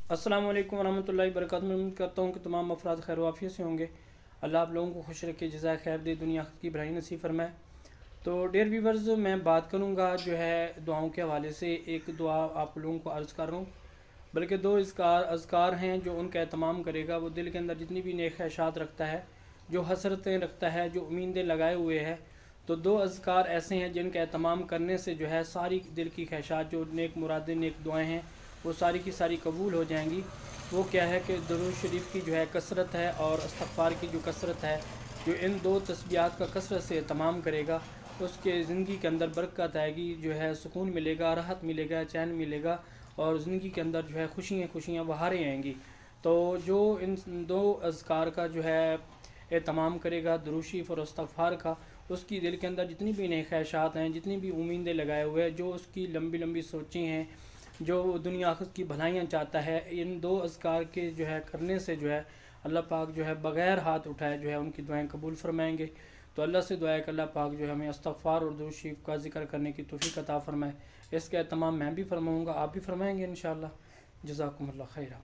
अस्सलामु अलैकुम वरहमतुल्लाहि वबरकातुहू। उम्मीद करता हूँ कि तमाम अफराद खैर वाफ़ियत से होंगे। अल्लाह आप लोगों को खुश रखे, जज़ाए खैर दे, दुनिया की भलाई नसीब फरमाए। तो डियर व्यूवर्स, मैं बात करूँगा जो है दुआओं के हवाले से। एक दुआ आप लोगों को अर्ज़ कर रहा हूँ, बल्कि दो अज़कार हैं जो उनका एहतमाम करेगा। वो दिल के अंदर जितनी भी नेक ख्वाहिशात रखता है, जो हसरतें रखता है, जो उम्मीदें लगाए हुए है, तो दो अज़कार ऐसे हैं जिनका एहतमाम करने से जो है सारी दिल की ख्वाहिशात, जो नेक मुरादें, नेक दुआएँ हैं, वो सारी की सारी कबूल हो जाएंगी। वो क्या है कि दुरूद शरीफ की जो है कसरत है और इस्तग़फ़ार की जो कसरत है, जो इन दो तस्बीहात का कसरत से तमाम करेगा, उसके ज़िंदगी के अंदर बरकत आएगी, जो है सुकून मिलेगा, राहत मिलेगा, चैन मिलेगा, और ज़िंदगी के अंदर जो है खुशियाँ बहारें आएंगी। तो जो इन दो अज़कार का जो है एहतमाम करेगा, दुरूद शरीफ और इस्तग़फ़ार का, उसकी दिल के अंदर जितनी भी नई ख्वाहिशात हैं, जितनी भी उम्मीदें लगाए हुए हैं, जो उसकी लंबी लंबी सोचें हैं, जो दुनिया आखिरत की भलाइयाँ चाहता है, इन दो अज़कार के जो है करने से जो है अल्लाह पाक जो है बग़ैर हाथ उठाए जो है उनकी दुआएं कबूल फरमाएंगे। तो अल्लाह से दुआ है कि अल्लाह पाक जो है हमें इस्तग़फ़ार और दुरूद शरीफ का ज़िक्र करने की तौफ़ीक़ अता फ़रमाए। इसका एहतमाम मैं भी फरमाऊँगा, आप भी फरमाएँगे इंशाअल्लाह। जज़ाकुमुल्लाह खैरा।